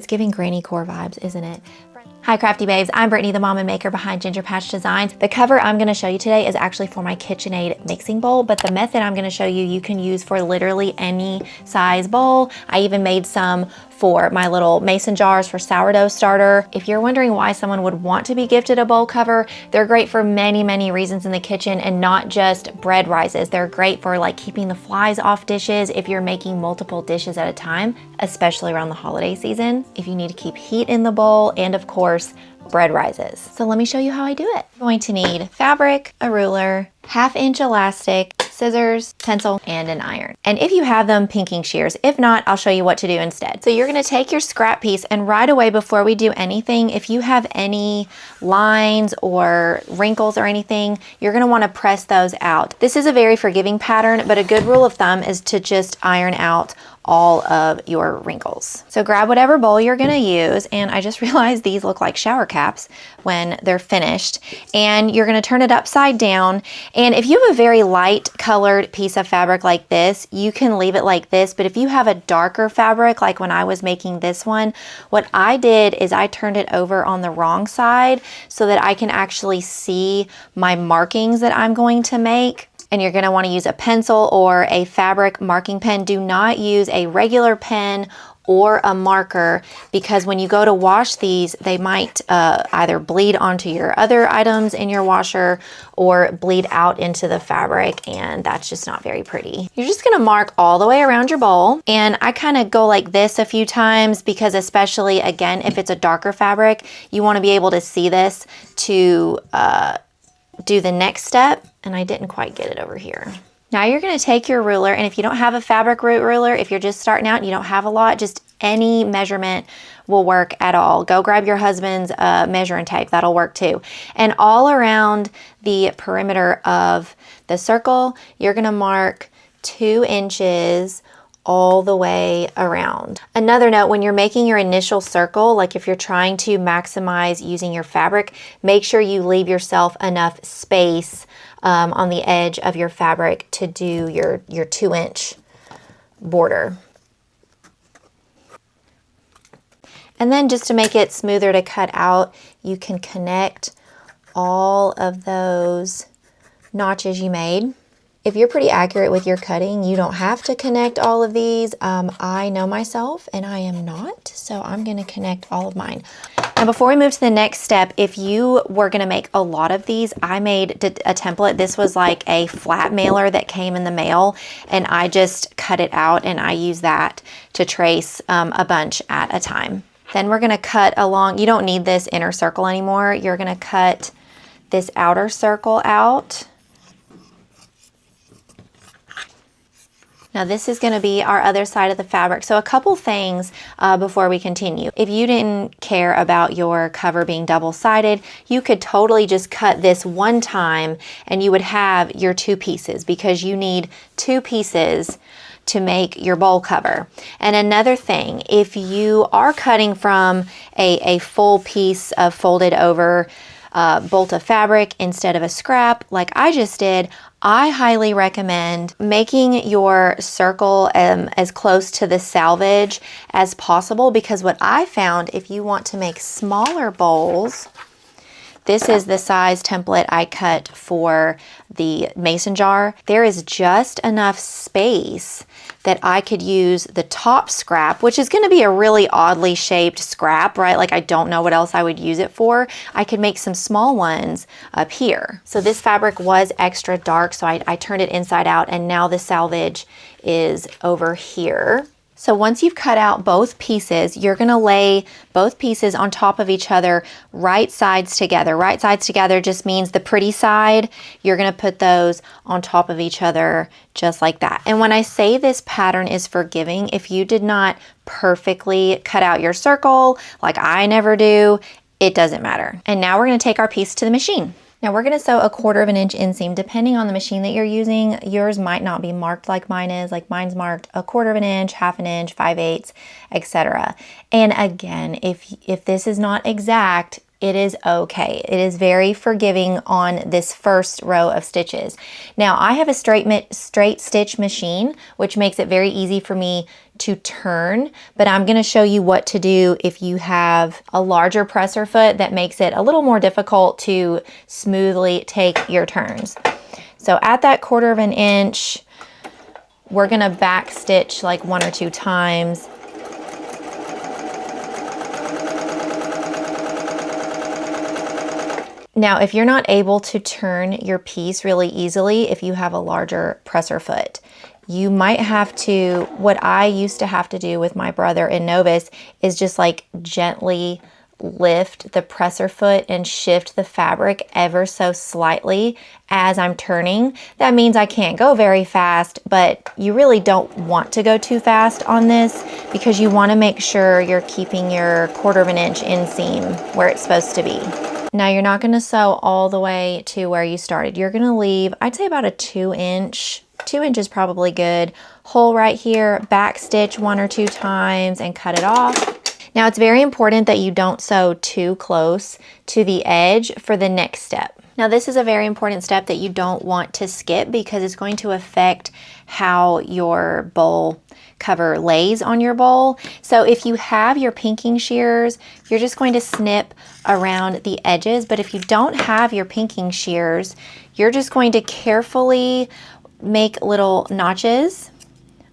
It's giving granny core vibes, isn't it? Hi Crafty Babes, I'm Brittany, the mom and maker behind Ginger Patch Designs. The cover I'm gonna show you today is actually for my KitchenAid mixing bowl, but the method I'm gonna show you, you can use for literally any size bowl. I even made some for my little mason jars for sourdough starter. If you're wondering why someone would want to be gifted a bowl cover, they're great for many, many reasons in the kitchen and not just bread rises. They're great for like keeping the flies off dishes if you're making multiple dishes at a time, especially around the holiday season. If you need to keep heat in the bowl, and of course, bread rises. So let me show you how I do it. I'm going to need fabric, a ruler, 1/2 inch elastic, scissors, pencil, and an iron. And if you have them, pinking shears. If not, I'll show you what to do instead. So you're gonna take your scrap piece, and right away before we do anything, if you have any lines or wrinkles or anything, you're gonna wanna press those out. This is a very forgiving pattern, but a good rule of thumb is to just iron out all of your wrinkles. So grab whatever bowl you're gonna use, and I just realized these look like shower caps when they're finished, and you're gonna turn it upside down. And if you have a very light colored piece of fabric like this, you can leave it like this, but if you have a darker fabric, like when I was making this one, what I did is I turned it over on the wrong side so that I can actually see my markings that I'm going to make. And you're gonna wanna use a pencil or a fabric marking pen. Do not use a regular pen or a marker, because when you go to wash these, they might either bleed onto your other items in your washer or bleed out into the fabric, and that's just not very pretty. You're just gonna mark all the way around your bowl, and I kind of go like this a few times because, especially again, if it's a darker fabric, you wanna be able to see this to do the next step, and I didn't quite get it over here. Now you're gonna take your ruler, and if you don't have a fabric ruler, if you're just starting out and you don't have a lot, just any measurement will work at all. Go grab your husband's measuring tape, that'll work too. And all around the perimeter of the circle, you're gonna mark 2 inches all the way around. Another note, when you're making your initial circle, like if you're trying to maximize using your fabric, make sure you leave yourself enough space on the edge of your fabric to do your 2-inch border. And then just to make it smoother to cut out, you can connect all of those notches you made. If you're pretty accurate with your cutting, you don't have to connect all of these. I know myself and I am not, so I'm gonna connect all of mine. Now before we move to the next step, if you were gonna make a lot of these, I made a template. This was like a flat mailer that came in the mail, and I just cut it out and I use that to trace a bunch at a time. Then we're gonna cut along, you don't need this inner circle anymore. You're gonna cut this outer circle out. Now this is gonna be our other side of the fabric. So a couple things before we continue. If you didn't care about your cover being double-sided, you could totally just cut this one time and you would have your 2 pieces, because you need 2 pieces to make your bowl cover. And another thing, if you are cutting from a full piece of folded over bolt of fabric instead of a scrap like I just did, I highly recommend making your circle as close to the selvage as possible, because what I found, if you want to make smaller bowls, this is the size template I cut for the mason jar. There is just enough space that I could use the top scrap, which is gonna be a really oddly shaped scrap, right? Like I don't know what else I would use it for. I could make some small ones up here. So this fabric was extra dark, so I turned it inside out, and now the selvage is over here. So once you've cut out both pieces, you're gonna lay both pieces on top of each other, right sides together. Right sides together just means the pretty side, you're gonna put those on top of each other just like that. And when I say this pattern is forgiving, if you did not perfectly cut out your circle, like I never do, it doesn't matter. And now we're gonna take our piece to the machine. Now we're gonna sew a 1/4 inch inseam. Depending on the machine that you're using, yours might not be marked like mine is. Like mine's marked a 1/4 inch, 1/2 inch, 5/8, etc. And again, if this is not exact, it is okay. It is very forgiving on this first row of stitches. Now I have a straight stitch machine, which makes it very easy for me to turn, but I'm going to show you what to do if you have a larger presser foot that makes it a little more difficult to smoothly take your turns. So at that 1/4 of an inch, we're going to back stitch like 1 or 2 times. Now, if you're not able to turn your piece really easily, if you have a larger presser foot, you might have to, what I used to have to do with my brother in Novus is just like gently lift the presser foot and shift the fabric ever so slightly as I'm turning. That means I can't go very fast, but you really don't want to go too fast on this because you want to make sure you're keeping your 1/4 of an inch inseam where it's supposed to be. Now you're not going to sew all the way to where you started. You're going to leave, I'd say about a 2 inch, 2 inches probably good, hole right here, back stitch 1 or 2 times and cut it off. Now it's very important that you don't sew too close to the edge for the next step. Now this is a very important step that you don't want to skip because it's going to affect how your bowl cover lays on your bowl. So if you have your pinking shears, you're just going to snip around the edges. But if you don't have your pinking shears, you're just going to carefully make little notches.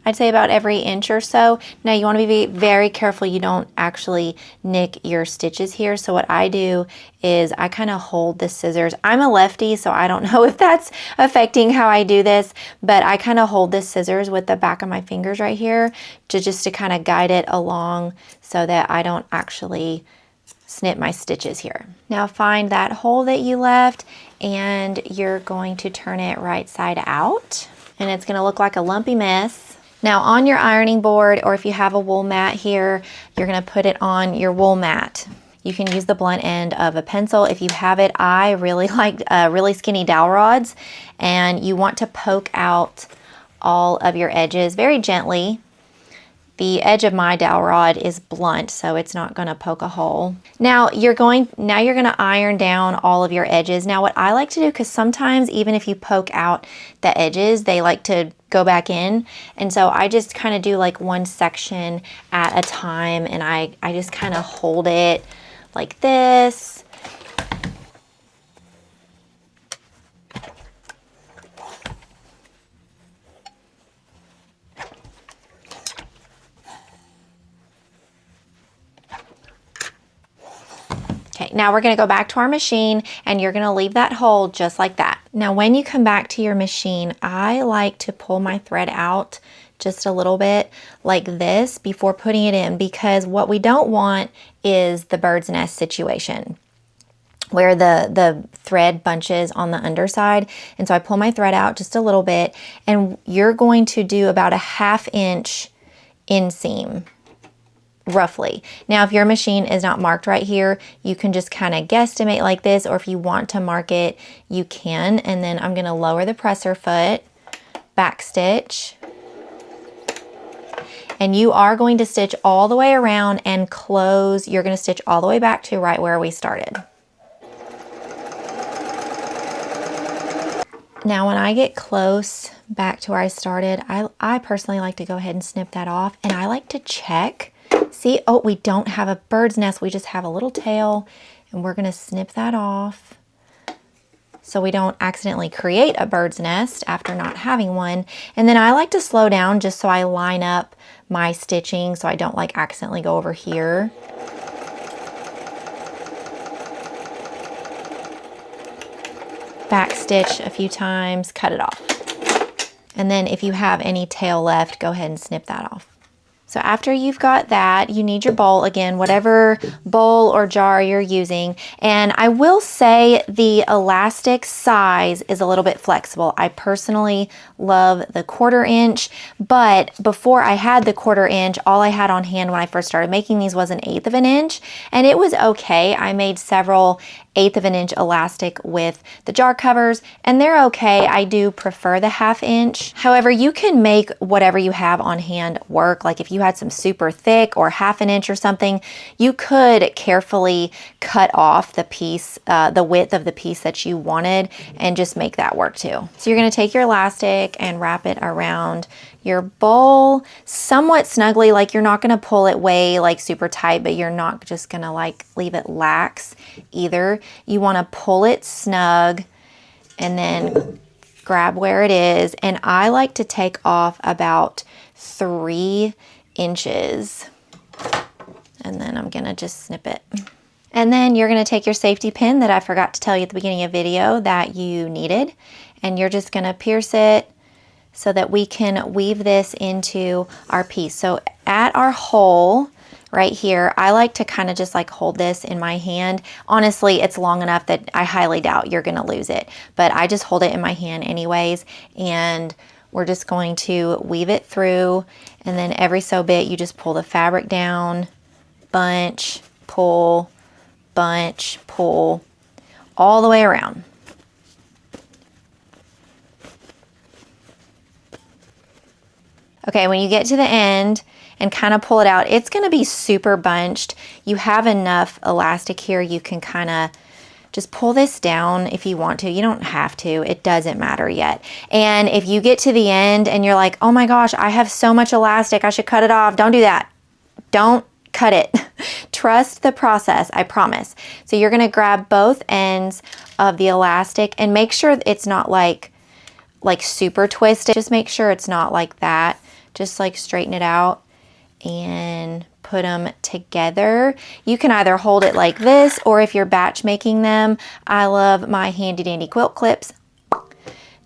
I'd say about every inch or so. Now you want to be very careful you don't actually nick your stitches here. So what I do is I kind of hold the scissors. I'm a lefty, so I don't know if that's affecting how I do this, but I kind of hold the scissors with the back of my fingers right here to kind of guide it along so that I don't actually snip my stitches here. Now find that hole that you left and you're going to turn it right side out and it's going to look like a lumpy mess. Now on your ironing board, or if you have a wool mat here, you're going to put it on your wool mat. You can use the blunt end of a pencil. If you have it, I really like really skinny dowel rods, and you want to poke out all of your edges very gently. The edge of my dowel rod is blunt, so it's not going to poke a hole. Now you're going to iron down all of your edges. Now what I like to do, because sometimes even if you poke out the edges, they like to go back in. And so I just kind of do like one section at a time, and I just kind of hold it like this. Okay, now we're going to go back to our machine and you're going to leave that hole just like that. Now when you come back to your machine, I like to pull my thread out just a little bit like this before putting it in, because what we don't want is the bird's nest situation where the thread bunches on the underside. And so I pull my thread out just a little bit, and you're going to do about a 1/2 inch inseam. Roughly. Now, if your machine is not marked right here, you can just kind of guesstimate like this, or if you want to mark it, you can. And then I'm going to lower the presser foot, back stitch, and you are going to stitch all the way around and close. You're going to stitch all the way back to right where we started. Now, when I get close back to where I started, I personally like to go ahead and snip that off, and I like to check. See, oh, we don't have a bird's nest. We just have a little tail, and we're going to snip that off so we don't accidentally create a bird's nest after not having one. And then I like to slow down just so I line up my stitching so I don't like accidentally go over here. Back stitch a few times, cut it off. And then if you have any tail left, go ahead and snip that off. So after you've got that, you need your bowl again, whatever bowl or jar you're using. And I will say the elastic size is a little bit flexible. I personally love the 1/4 inch, but before I had the 1/4 inch, all I had on hand when I first started making these was an 1/8 of an inch, and it was okay. I made several 1/8 of an inch elastic with the jar covers, and they're okay. I do prefer the 1/2 inch. However, you can make whatever you have on hand work. Like if you had some super thick or 1/2 an inch or something, you could carefully cut off the piece, the width of the piece that you wanted, and just make that work too. So you're going to take your elastic and wrap it around your bowl somewhat snugly, like you're not going to pull it way like super tight, but you're not just going to like leave it lax either. You want to pull it snug and then grab where it is. And I like to take off about 3 inches. And then I'm going to just snip it. And then you're going to take your safety pin that I forgot to tell you at the beginning of the video that you needed, and you're just going to pierce it so that we can weave this into our piece. So at our hole right here, I like to kind of just like hold this in my hand. Honestly, it's long enough that I highly doubt you're going to lose it, but I just hold it in my hand anyways, and we're just going to weave it through, and then every so bit you just pull the fabric down, bunch, pull, bunch, pull, all the way around. Okay, when you get to the end and kind of pull it out, it's going to be super bunched. You have enough elastic here, you can kind of just pull this down if you want to. You don't have to, it doesn't matter yet. And if you get to the end and you're like, oh my gosh, I have so much elastic, I should cut it off. Don't do that. Don't cut it. Trust the process, I promise. So you're going to grab both ends of the elastic and make sure it's not like super twisted. Just make sure it's not like that. Just like straighten it out and put them together. You can either hold it like this, or if you're batch making them, I love my handy dandy quilt clips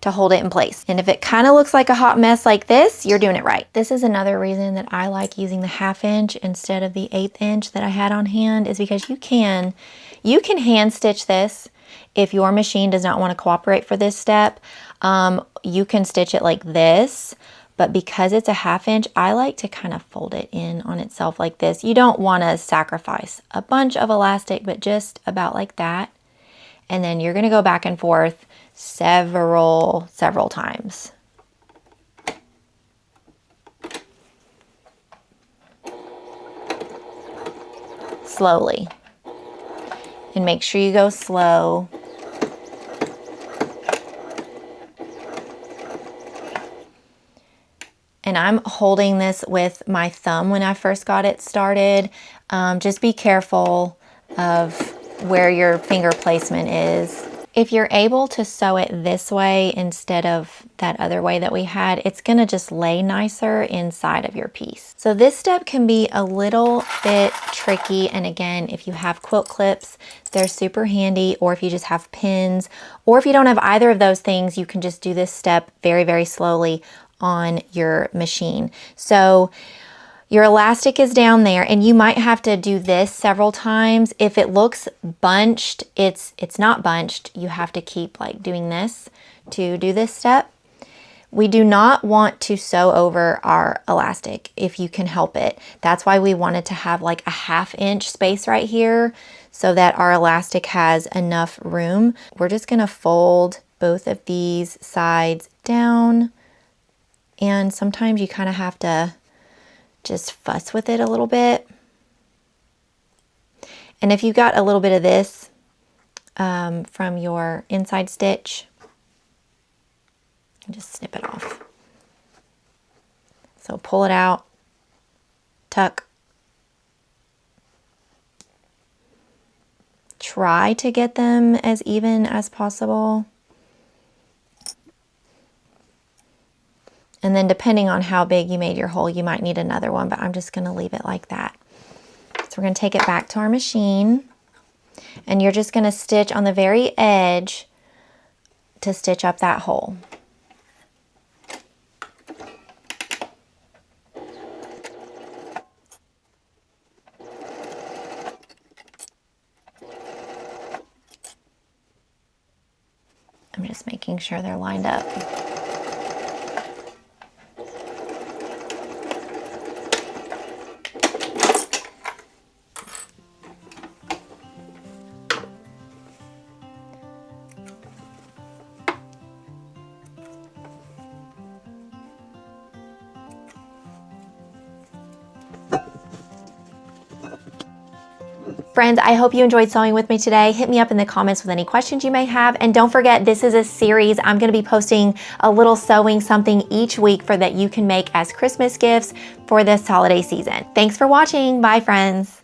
to hold it in place. And if it kind of looks like a hot mess like this, you're doing it right. This is another reason that I like using the 1/2 inch instead of the 1/8 inch that I had on hand, is because you can hand stitch this if your machine does not want to cooperate for this step. You can stitch it like this, but because it's a 1/2 inch, I like to kind of fold it in on itself like this. You don't want to sacrifice a bunch of elastic, but just about like that. And then you're going to go back and forth several times. Slowly. And make sure you go slow. And I'm holding this with my thumb when I first got it started. Just be careful of where your finger placement is. If you're able to sew it this way instead of that other way that we had, it's gonna just lay nicer inside of your piece. So this step can be a little bit tricky. And again, if you have quilt clips, they're super handy, or if you just have pins, or if you don't have either of those things, you can just do this step very, very slowly on your machine. So your elastic is down there, and you might have to do this several times. If it looks bunched, it's not bunched. You have to keep like doing this to do this step. We do not want to sew over our elastic if you can help it. That's why we wanted to have like a 1/2 inch space right here so that our elastic has enough room. We're just gonna fold both of these sides down, and sometimes you kind of have to just fuss with it a little bit. And if you got a little bit of this from your inside stitch, just snip it off. So pull it out, tuck. Try to get them as even as possible. And then depending on how big you made your hole, you might need another one, but I'm just gonna leave it like that. So we're gonna take it back to our machine, and you're just gonna stitch on the very edge to stitch up that hole. I'm just making sure they're lined up. Friends, I hope you enjoyed sewing with me today. Hit me up in the comments with any questions you may have. And don't forget, this is a series. I'm gonna be posting a little sewing something each week for that you can make as Christmas gifts for this holiday season. Thanks for watching. Bye, friends.